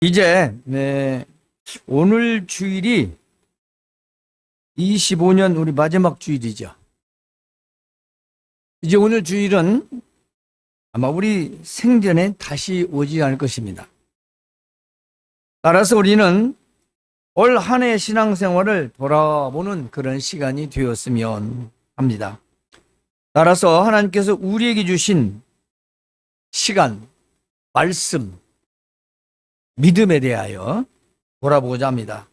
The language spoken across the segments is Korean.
이제 오늘 주일이 25년 우리 마지막 주일이죠. 이제 오늘 주일은 아마 우리 생전에 다시 오지 않을 것입니다. 따라서 우리는 올 한 해 신앙생활을 돌아보는 그런 시간이 되었으면 합니다. 따라서 하나님께서 우리에게 주신 시간, 말씀, 믿음에 대하여 돌아보고자 합니다.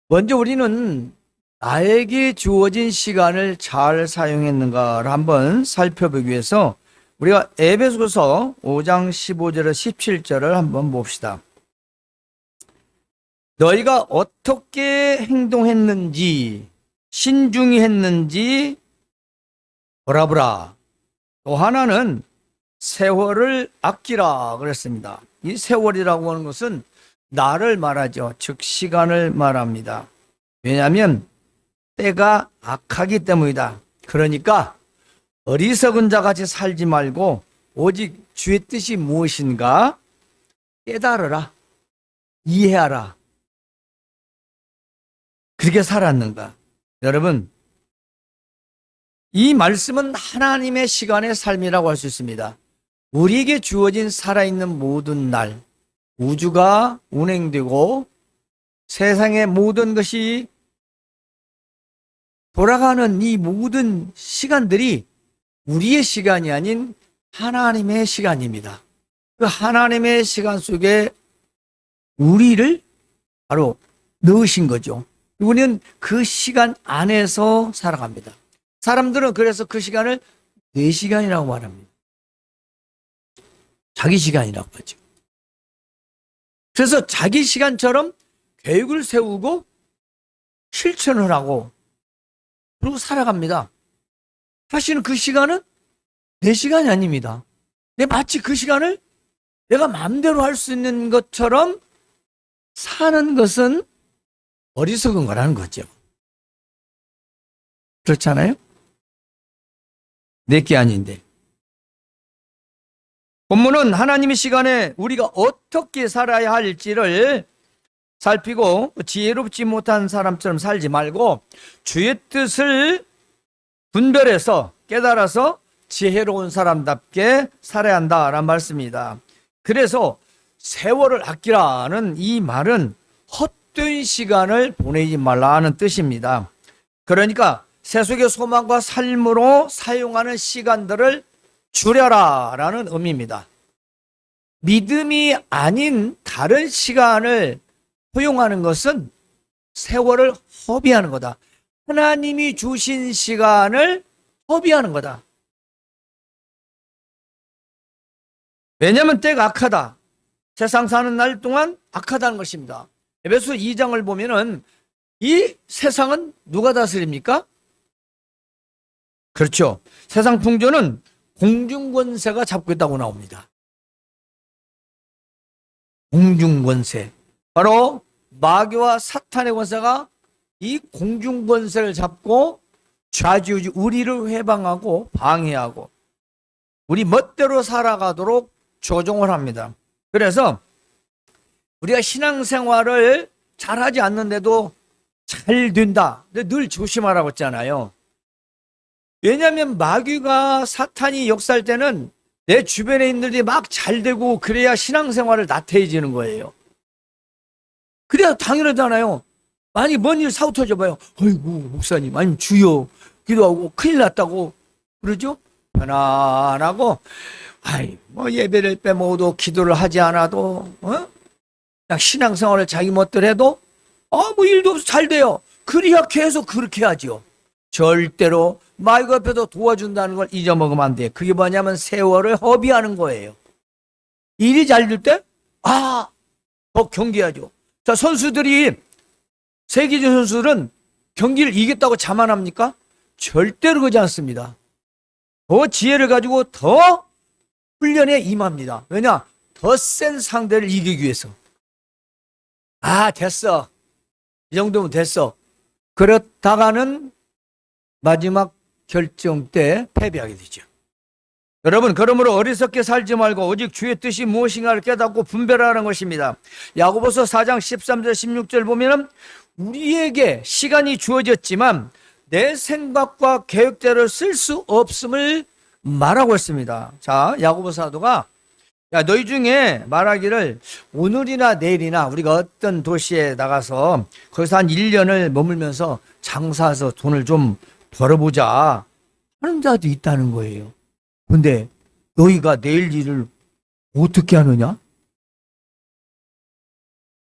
먼저 우리는 나에게 주어진 시간을 잘 사용했는가를 한번 살펴보기 위해서 우리가 에베소서 5장 15절에서 17절을 한번 봅시다. 너희가 어떻게 행동했는지 신중히 했는지 돌아보라. 또 하나는 세월을 아끼라 그랬습니다. 이 세월이라고 하는 것은 나를 말하죠. 즉 시간을 말합니다. 왜냐하면 때가 악하기 때문이다. 그러니까 어리석은 자같이 살지 말고 오직 주의 뜻이 무엇인가 깨달으라. 이해하라. 그렇게 살았는가. 여러분, 이 말씀은 하나님의 시간의 삶이라고 할 수 있습니다. 우리에게 주어진 살아있는 모든 날, 우주가 운행되고 세상의 모든 것이 돌아가는 이 모든 시간들이 우리의 시간이 아닌 하나님의 시간입니다. 그 하나님의 시간 속에 우리를 바로 넣으신 거죠. 우리는 그 시간 안에서 살아갑니다. 사람들은 그래서 그 시간을 내 시간이라고 말합니다. 자기 시간이라고 하죠. 그래서 자기 시간처럼 계획을 세우고 실천을 하고 그리고 살아갑니다. 사실은 그 시간은 내 시간이 아닙니다. 마치 그 시간을 내가 마음대로 할 수 있는 것처럼 사는 것은 어리석은 거라는 거죠. 그렇잖아요? 내게 아닌데. 본문은 하나님의 시간에 우리가 어떻게 살아야 할지를 살피고 지혜롭지 못한 사람처럼 살지 말고 주의 뜻을 분별해서 깨달아서 지혜로운 사람답게 살아야 한다라는 말씀입니다. 그래서 세월을 아끼라는 이 말은 헛된 시간을 보내지 말라는 뜻입니다. 그러니까 세속의 소망과 삶으로 사용하는 시간들을 줄여라라는 의미입니다. 믿음이 아닌 다른 시간을 허용하는 것은 세월을 허비하는 거다. 하나님이 주신 시간을 허비하는 거다. 왜냐하면 때가 악하다. 세상 사는 날 동안 악하다는 것입니다. 에베소 2장을 보면은 이 세상은 누가 다스립니까? 그렇죠. 세상 풍조는 공중권세가 잡고 있다고 나옵니다. 공중권세. 바로 마귀와 사탄의 권세가 이 공중권세를 잡고 좌지우지 우리를 회방하고 방해하고 우리 멋대로 살아가도록 조종을 합니다. 그래서 우리가 신앙생활을 잘하지 않는데도 잘 된다. 늘 조심하라고 했잖아요. 왜냐하면 마귀가 사탄이 역사할 때는 내 주변에 있는 일들이 막 잘 되고 그래야 신앙생활을 나태해지는 거예요. 그래야 당연하잖아요. 만약에 뭔 일 사고 터져봐요. 어이구 목사님 아니면 주여 기도하고 큰일 났다고 그러죠. 편안하고 뭐 예배를 빼먹어도 기도를 하지 않아도 그냥 신앙생활을 자기 멋대로 해도 뭐 일도 없어 잘 돼요. 그래야 계속 그렇게 하죠. 절대로 마귀 옆에서 도와준다는 걸 잊어먹으면 안 돼. 그게 뭐냐면 세월을 허비하는 거예요. 일이 잘 될 때 더 경계하죠. 자, 선수들이 세계적 선수들은 경기를 이겼다고 자만합니까? 절대로 그러지 않습니다. 더 지혜를 가지고 더 훈련에 임합니다. 왜냐? 더 센 상대를 이기기 위해서. 됐어. 이 정도면 됐어. 그렇다가는 마지막 결정 때 패배하게 되죠. 여러분, 그러므로 어리석게 살지 말고 오직 주의 뜻이 무엇인가를 깨닫고 분별하는 것입니다. 야고보서 4장 13절 16절 보면은 우리에게 시간이 주어졌지만 내 생각과 계획대로 쓸 수 없음을 말하고 있습니다. 자, 야고보 사도가 너희 중에 말하기를 오늘이나 내일이나 우리가 어떤 도시에 나가서 거기서 한 1년을 머물면서 장사해서 돈을 좀 벌어보자 하는 자도 있다는 거예요. 근데 너희가 내일 일을 어떻게 하느냐?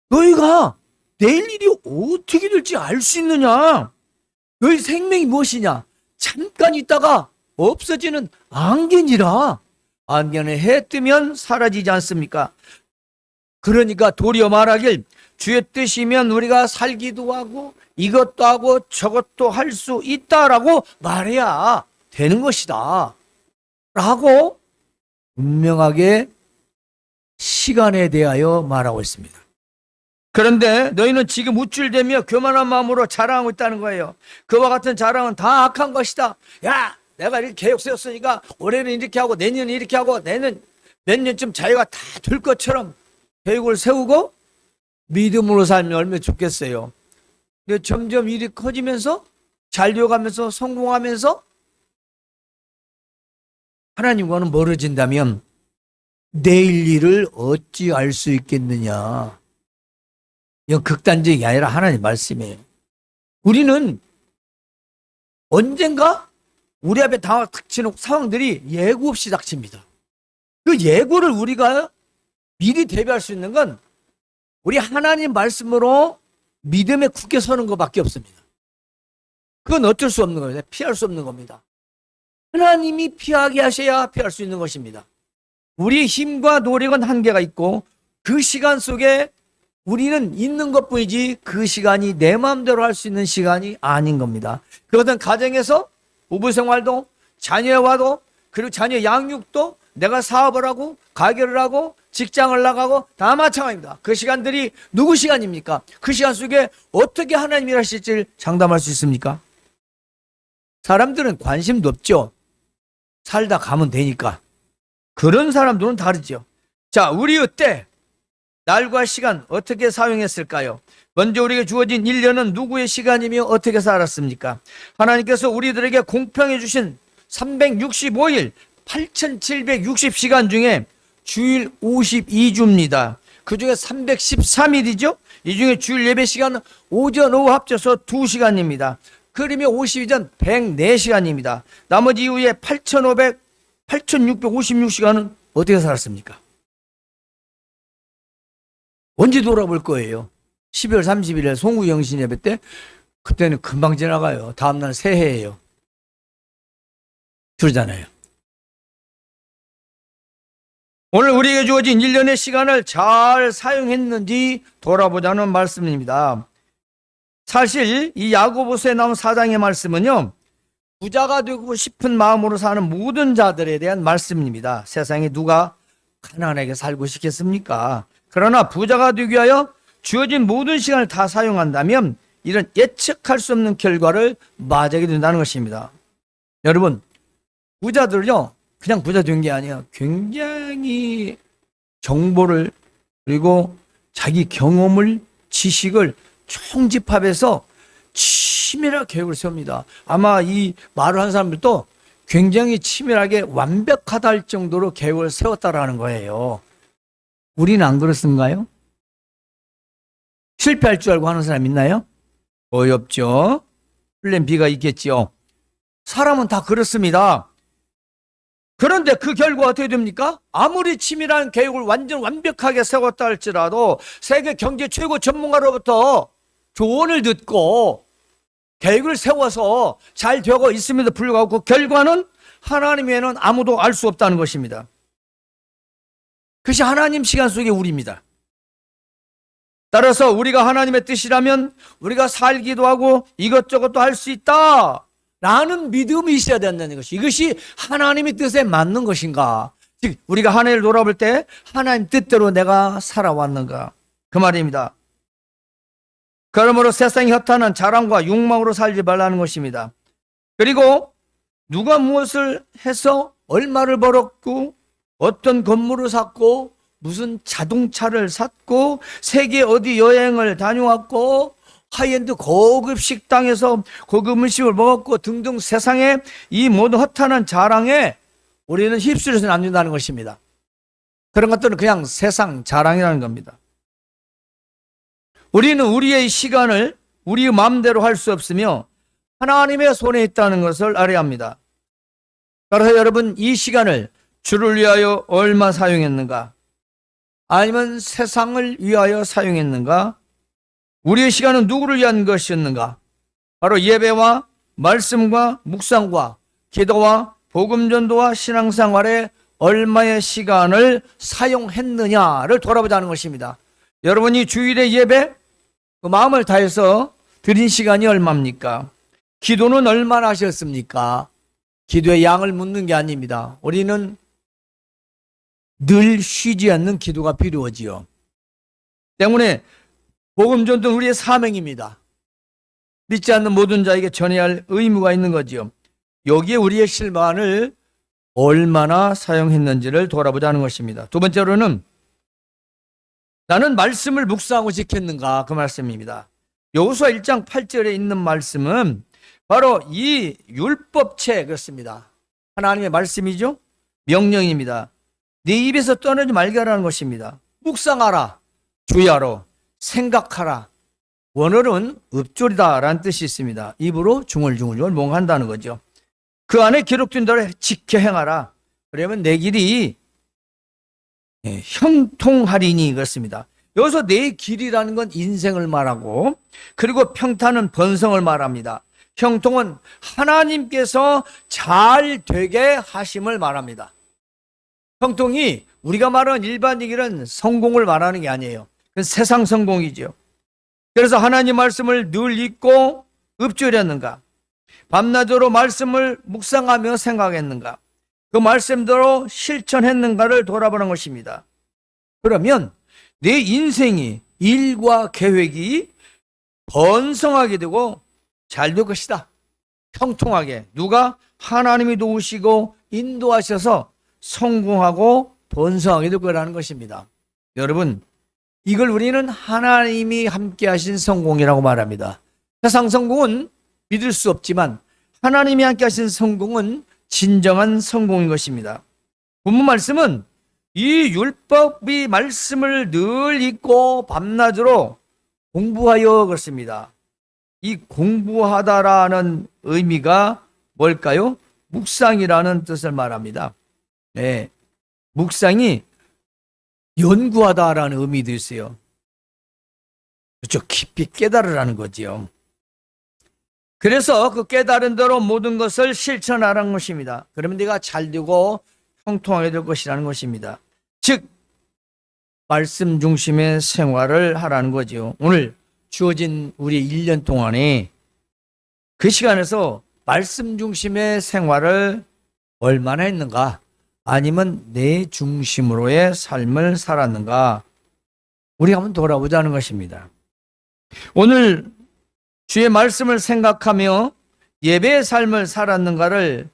너희가 내일 일이 어떻게 될지 알 수 있느냐? 너희 생명이 무엇이냐? 잠깐 있다가 없어지는 안개니라. 안개는 해 뜨면 사라지지 않습니까? 그러니까 도리어 말하길 주의 뜻이면 우리가 살기도 하고 이것도 하고 저것도 할 수 있다라고 말해야 되는 것이다 라고 분명하게 시간에 대하여 말하고 있습니다. 그런데 너희는 지금 우쭐대며 교만한 마음으로 자랑하고 있다는 거예요. 그와 같은 자랑은 다 악한 것이다. 야, 내가 이렇게 계획 세웠으니까 올해는 이렇게 하고 내년은 이렇게 하고 내년 몇 년쯤 자기가 다 될 것처럼 계획을 세우고 믿음으로 살면 얼마나 좋겠어요. 근데 점점 일이 커지면서 잘 되어가면서 성공하면서 하나님과는 멀어진다면 내일 일을 어찌 알 수 있겠느냐. 이건 극단적이 아니라 하나님 말씀이에요. 우리는 언젠가 우리 앞에 닥치는 상황들이 예고 없이 닥칩니다. 그 예고를 우리가 미리 대비할 수 있는 건 우리 하나님 말씀으로 믿음에 굳게 서는 것밖에 없습니다. 그건 어쩔 수 없는 겁니다. 피할 수 없는 겁니다. 하나님이 피하게 하셔야 피할 수 있는 것입니다. 우리의 힘과 노력은 한계가 있고 그 시간 속에 우리는 있는 것뿐이지 그 시간이 내 마음대로 할 수 있는 시간이 아닌 겁니다. 그것은 가정에서 부부 생활도 자녀와도 그리고 자녀 양육도 내가 사업을 하고 가게를 하고 직장을 나가고 다 마찬가지입니다. 그 시간들이 누구 시간입니까? 그 시간 속에 어떻게 하나님이 하실지를 장담할 수 있습니까? 사람들은 관심도 없죠. 살다 가면 되니까. 그런 사람들은 다르죠. 자, 우리의 때, 날과 시간 어떻게 사용했을까요? 먼저 우리에게 주어진 1년은 누구의 시간이며 어떻게 살았습니까? 하나님께서 우리들에게 공평해 주신 365일 8760시간 중에 주일 52주입니다. 그 중에 313일이죠. 이 중에 주일 예배 시간은 오전 오후 합쳐서 2시간입니다. 그러면 52전 104시간입니다. 나머지 이후에 8656시간은 어떻게 살았습니까? 언제 돌아볼 거예요? 12월 30일에 송구영신 예배 때 그때는 금방 지나가요. 다음날 새해예요. 그러잖아요. 오늘 우리에게 주어진 1년의 시간을 잘 사용했는지 돌아보자는 말씀입니다. 사실 이 야고보서에 나온 4장의 말씀은요, 부자가 되고 싶은 마음으로 사는 모든 자들에 대한 말씀입니다. 세상에 누가 가난하게 살고 싶겠습니까? 그러나 부자가 되기 위하여 주어진 모든 시간을 다 사용한다면 이런 예측할 수 없는 결과를 맞이하게 된다는 것입니다. 여러분, 부자들요, 그냥 부자 된 게 아니에요. 굉장히 정보를 그리고 자기 경험을 지식을 총집합해서 치밀하게 계획을 세웁니다. 아마 이 말을 한 사람들도 굉장히 치밀하게 완벽하다 할 정도로 계획을 세웠다라는 거예요. 우리는 안 그렇습니까요? 실패할 줄 알고 하는 사람 있나요? 거의 없죠. 플랜 B가 있겠죠. 사람은 다 그렇습니다. 그런데 그 결과 어떻게 됩니까? 아무리 치밀한 계획을 완전 완벽하게 세웠다 할지라도 세계 경제 최고 전문가로부터 조언을 듣고 계획을 세워서 잘 되고 있음에도 불구하고 그 결과는 하나님 외에는 아무도 알 수 없다는 것입니다. 그것이 하나님 시간 속의 우리입니다. 따라서 우리가 하나님의 뜻이라면 우리가 살기도 하고 이것저것도 할 수 있다 라는 믿음이 있어야 된다는 것이, 이것이 하나님의 뜻에 맞는 것인가, 즉 우리가 한 해를 돌아볼 때 하나님 뜻대로 내가 살아왔는가, 그 말입니다. 그러므로 세상의 허탄한 자랑과 욕망으로 살지 말라는 것입니다. 그리고 누가 무엇을 해서 얼마를 벌었고 어떤 건물을 샀고 무슨 자동차를 샀고 세계 어디 여행을 다녀왔고 하이엔드 고급 식당에서 고급 음식을 먹었고 등등 세상에 이 모든 허탄한 자랑에 우리는 휩쓸려서는 안 된다는 것입니다. 그런 것들은 그냥 세상 자랑이라는 겁니다. 우리는 우리의 시간을 우리 마음대로 할 수 없으며 하나님의 손에 있다는 것을 알아야 합니다. 따라서 여러분, 이 시간을 주를 위하여 얼마 사용했는가? 아니면 세상을 위하여 사용했는가? 우리의 시간은 누구를 위한 것이었는가? 바로 예배와 말씀과 묵상과 기도와 복음전도와 신앙생활에 얼마의 시간을 사용했느냐를 돌아보자는 것입니다. 여러분이 주일에 예배 그 마음을 다해서 드린 시간이 얼마입니까? 기도는 얼마나 하셨습니까? 기도의 양을 묻는 게 아닙니다. 우리는 늘 쉬지 않는 기도가 필요하지요. 때문에 복음전도는 우리의 사명입니다. 믿지 않는 모든 자에게 전해야 할 의무가 있는 거지요. 여기에 우리의 시간을 얼마나 사용했는지를 돌아보자는 것입니다. 두 번째로는 나는 말씀을 묵상하고 지켰는가, 그 말씀입니다. 여호수아 1장 8절에 있는 말씀은 바로 이 율법책, 그렇습니다. 하나님의 말씀이죠. 명령입니다. 네 입에서 떠나지 말게 하라는 것입니다. 묵상하라, 주야로 생각하라. 원어는 읊조리다라는 뜻이 있습니다. 입으로 중얼중얼 몽한다는 거죠. 그 안에 기록된 대로 지켜 행하라. 그러면 내 길이 형통하리니, 그렇습니다. 여기서 내 길이라는 건 인생을 말하고, 그리고 평탄은 번성을 말합니다. 형통은 하나님께서 잘 되게 하심을 말합니다. 형통이 우리가 말하는 일반적인 성공을 말하는 게 아니에요. 그건 세상 성공이죠. 그래서 하나님 말씀을 늘 읽고 읊조렸는가? 밤낮으로 말씀을 묵상하며 생각했는가? 그 말씀대로 실천했는가를 돌아보는 것입니다. 그러면 내 인생이, 일과 계획이 번성하게 되고 잘 될 것이다. 형통하게. 누가? 하나님이 도우시고 인도하셔서 성공하고 번성하게 될 거라는 것입니다. 여러분, 이걸 우리는 하나님이 함께 하신 성공이라고 말합니다. 세상 성공은 믿을 수 없지만 하나님이 함께 하신 성공은 진정한 성공인 것입니다. 본문 말씀은 이 율법의 말씀을 늘 읽고 밤낮으로 공부하여, 그렇습니다. 이 공부하다라는 의미가 뭘까요? 묵상이라는 뜻을 말합니다. 네, 묵상이 연구하다라는 의미도 있어요. 그렇죠. 깊이 깨달으라는 거지요. 그래서 그 깨달은 대로 모든 것을 실천하라는 것입니다. 그러면 내가 잘되고 형통하게 될 것이라는 것입니다. 즉 말씀 중심의 생활을 하라는 거죠. 오늘 주어진 우리 1년 동안에 그 시간에서 말씀 중심의 생활을 얼마나 했는가, 아니면 내 중심으로의 삶을 살았는가, 우리가 한번 돌아보자는 것입니다. 오늘 주의 말씀을 생각하며 예배의 삶을 살았는가를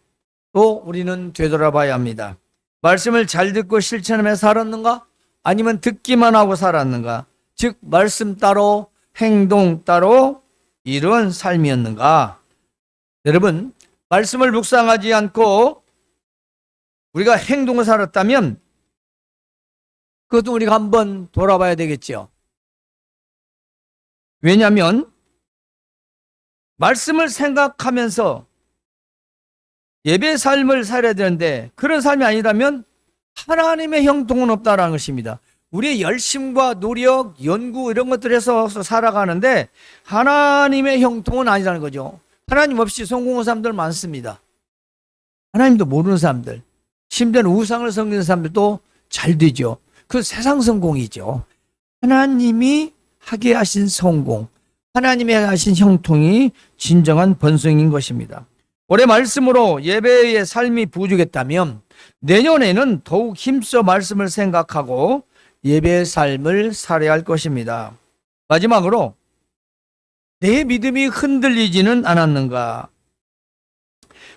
또 우리는 되돌아봐야 합니다. 말씀을 잘 듣고 실천하며 살았는가, 아니면 듣기만 하고 살았는가, 즉 말씀 따로 행동 따로 이런 삶이었는가. 여러분, 말씀을 묵상하지 않고 우리가 행동을 살았다면 그것도 우리가 한번 돌아봐야 되겠죠. 왜냐하면 말씀을 생각하면서 예배 삶을 살아야 되는데 그런 삶이 아니라면 하나님의 형통은 없다는 것입니다. 우리의 열심과 노력, 연구 이런 것들에서 살아가는데 하나님의 형통은 아니라는 거죠. 하나님 없이 성공한 사람들 많습니다. 하나님도 모르는 사람들, 심지어는 우상을 섬기는 사람들도 잘 되죠. 그 세상 성공이죠. 하나님이 하게 하신 성공, 하나님이 하신 형통이 진정한 번성인 것입니다. 올해 말씀으로 예배의 삶이 부족했다면 내년에는 더욱 힘써 말씀을 생각하고 예배의 삶을 살아야 할 것입니다. 마지막으로 내 믿음이 흔들리지는 않았는가?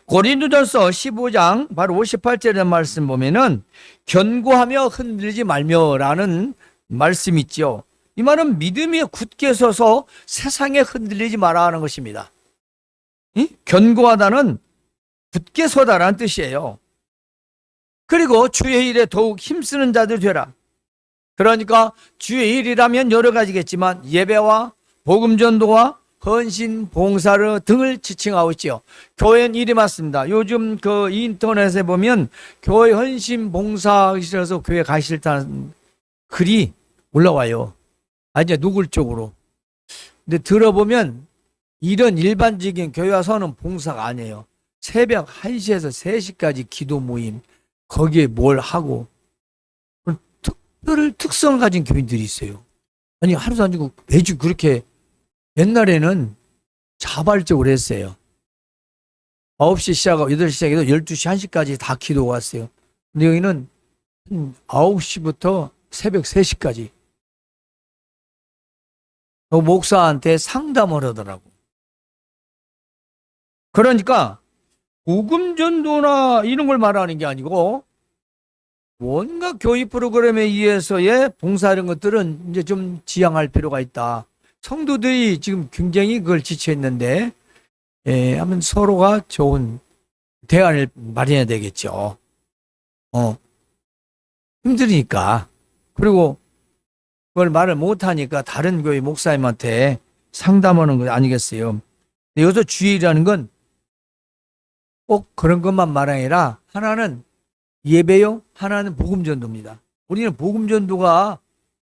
고린도전서 15장 바로 58절의 말씀 보면은 견고하며 흔들리지 말며라는 말씀이 있죠. 이 말은 믿음이 굳게 서서 세상에 흔들리지 마라 하는 것입니다. 견고하다는 굳게 서다라는 뜻이에요. 그리고 주의 일에 더욱 힘쓰는 자들 되라. 그러니까 주의 일이라면 여러 가지겠지만 예배와 복음 전도와 헌신, 봉사를 등을 지칭하고 있지요. 교회는 일이 맞습니다. 요즘 그 인터넷에 보면 교회 헌신, 봉사하기 싫어서 교회 가기 싫다는 글이 올라와요. 이제 노골적으로. 근데 들어보면 이런 일반적인 교회 와서는 봉사가 아니에요. 새벽 1시에서 3시까지 기도 모임, 거기에 뭘 하고 특별 특성을 가진 교인들이 있어요. 아니 하루도 안 주고 매주 그렇게. 옛날에는 자발적으로 했어요. 9시 시작하고 8시 시작해서 12시 1시까지 다 기도가 왔어요. 근데 여기는 9시부터 새벽 3시까지 목사한테 상담을 하더라고. 그러니까 복음 전도나 이런 걸 말하는 게 아니고 뭔가 교육 프로그램에 의해서의 봉사 이런 것들은 이제 좀 지양할 필요가 있다. 성도들이 지금 굉장히 그걸 지체했는데, 하면 서로가 좋은 대안을 마련해야 되겠죠. 힘드니까. 그리고 그걸 말을 못하니까 다른 교회 목사님한테 상담하는 거 아니겠어요. 여기서 주의라는 건 꼭 그런 것만 말하는 아니라 하나는 예배요, 하나는 복음전도입니다. 우리는 복음전도가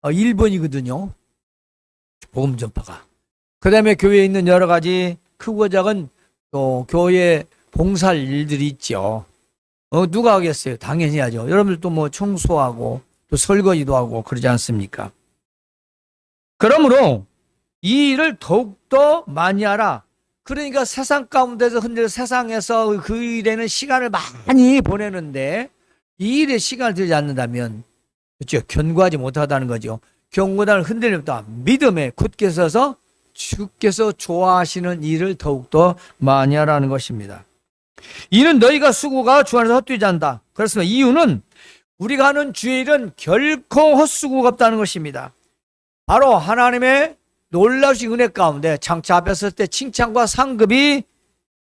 1번이거든요. 복음 전파가. 그 다음에 교회에 있는 여러 가지 크고 작은 또 교회 봉사할 일들이 있죠. 누가 하겠어요? 당연히 하죠. 여러분들도 뭐 청소하고 또 설거지도 하고 그러지 않습니까? 그러므로 이 일을 더욱더 많이 하라. 그러니까 세상 가운데서 흔들려 세상에서 그 일에는 시간을 많이 보내는데 이 일에 시간을 들이지 않는다면 그렇죠. 견고하지 못하다는 거죠. 견고함을 흔들리다 믿음에 굳게 서서 주께서 좋아하시는 일을 더욱더 많이 하라는 것입니다. 이는 너희가 수고가 주 안에서 헛되지 않다. 그렇습니다. 이유는 우리가 하는 주의 일은 결코 헛수고가 없다는 것입니다. 바로 하나님의 놀라우신 은혜 가운데 장차 앞에 설 때 칭찬과 상급이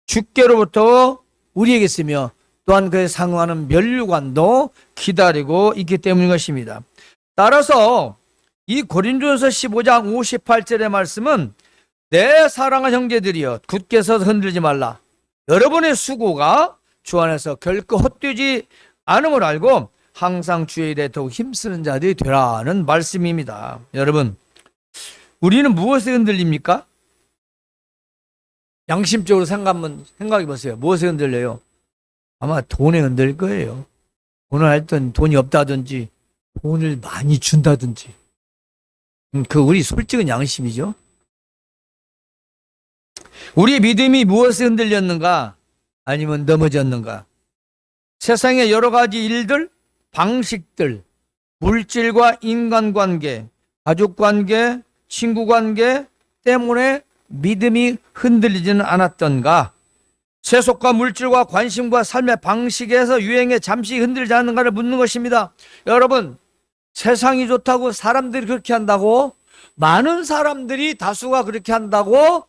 주께로부터 우리에게 있으며 또한 그에 상응하는 면류관도 기다리고 있기 때문인 것입니다. 따라서 이 고린도전서 15장 58절의 말씀은 내 사랑하는 형제들이여 굳게 서서 흔들지 말라. 여러분의 수고가 주 안에서 결코 헛되지 않음을 알고 항상 주의 일에 더욱 힘쓰는 자들이 되라는 말씀입니다. 여러분, 우리는 무엇에 흔들립니까? 양심적으로 생각해 보세요. 무엇에 흔들려요? 아마 돈에 흔들릴 거예요. 돈을 할 땐 돈이 없다든지 돈을 많이 준다든지. 우리 솔직한 양심이죠. 우리의 믿음이 무엇에 흔들렸는가? 아니면 넘어졌는가? 세상의 여러 가지 일들, 방식들, 물질과 인간관계, 가족관계, 친구관계 때문에 믿음이 흔들리지는 않았던가? 세속과 물질과 관심과 삶의 방식에서 유행에 잠시 흔들리지 않는가를 묻는 것입니다. 여러분, 세상이 좋다고 사람들이 그렇게 한다고, 많은 사람들이 다수가 그렇게 한다고,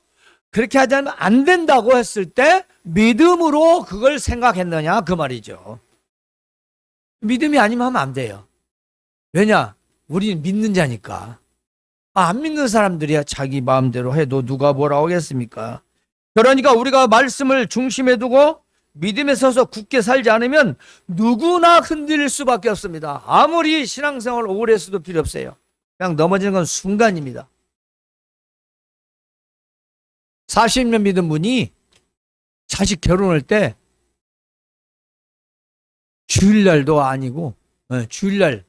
그렇게 하지 않으면 안 된다고 했을 때 믿음으로 그걸 생각했느냐 그 말이죠. 믿음이 아니면 하면 안 돼요. 왜냐? 우리는 믿는 자니까. 안 믿는 사람들이야 자기 마음대로 해도 누가 뭐라고 하겠습니까? 그러니까 우리가 말씀을 중심에 두고 믿음에 서서 굳게 살지 않으면 누구나 흔들릴 수밖에 없습니다. 아무리 신앙생활 오래 했어도 필요 없어요. 그냥 넘어지는 건 순간입니다. 40년 믿은 분이 자식 결혼할 때 주일날도 아니고 주일날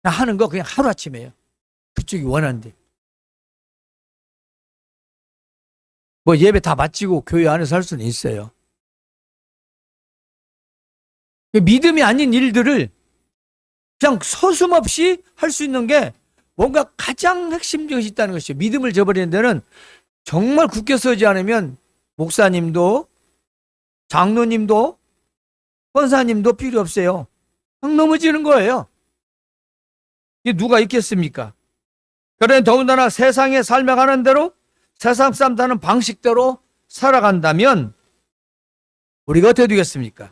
하는 거 그냥 하루아침에요. 그쪽이 원하는데. 뭐 예배 다 마치고 교회 안에서 할 수는 있어요. 믿음이 아닌 일들을 그냥 서슴없이 할 수 있는 게 뭔가 가장 핵심적인 것이 있다는 것이죠. 믿음을 저버리는 데는 정말 굳게 서지 않으면 목사님도 장로님도 권사님도 필요 없어요. 막 넘어지는 거예요. 이게 누가 있겠습니까? 그러니 더군다나 세상에 살아가는 대로 세상 사람 사는 방식대로 살아간다면 우리가 어떻게 되겠습니까?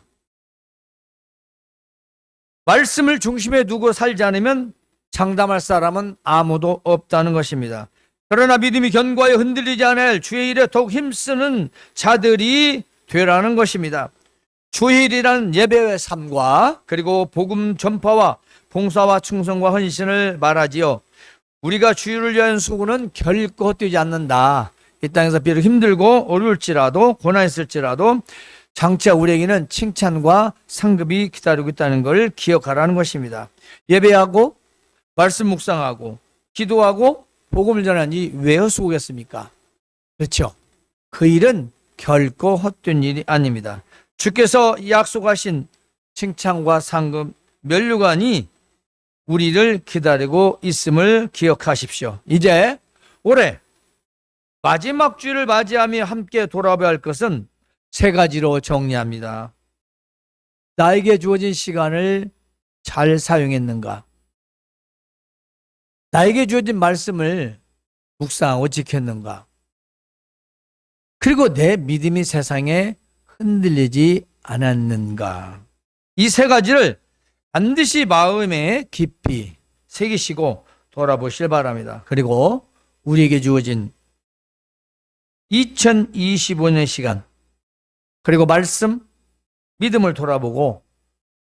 말씀을 중심에 두고 살지 않으면 장담할 사람은 아무도 없다는 것입니다. 그러나 믿음이 견고하여 흔들리지 않을 주의 일에 더욱 힘쓰는 자들이 되라는 것입니다. 주일이라는 예배의 삶과 그리고 복음 전파와 봉사와 충성과 헌신을 말하지요. 우리가 주일을 위한 수고는 결코 헛되지 않는다. 이 땅에서 비록 힘들고 어려울지라도 고난했을지라도 장차 우리에게는 칭찬과 상급이 기다리고 있다는 걸 기억하라는 것입니다. 예배하고 말씀 묵상하고 기도하고 복음을 전하니 왜 헛수고겠습니까? 그렇죠. 그 일은 결코 헛된 일이 아닙니다. 주께서 약속하신 칭찬과 상급 면류관이 우리를 기다리고 있음을 기억하십시오. 이제 올해 마지막 주일을 맞이하며 함께 돌아봐야 할 것은 세 가지로 정리합니다. 나에게 주어진 시간을 잘 사용했는가? 나에게 주어진 말씀을 묵상하고 지켰는가? 그리고 내 믿음이 세상에 흔들리지 않았는가? 이 세 가지를 반드시 마음에 깊이 새기시고 돌아보시길 바랍니다. 그리고 우리에게 주어진 2025년 시간 그리고 말씀, 믿음을 돌아보고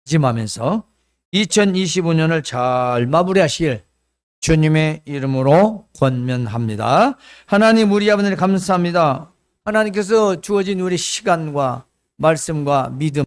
다짐하면서 2025년을 잘 마무리하시길 주님의 이름으로 권면합니다. 하나님 우리 아버지를 감사합니다. 하나님께서 주어진 우리 시간과 말씀과 믿음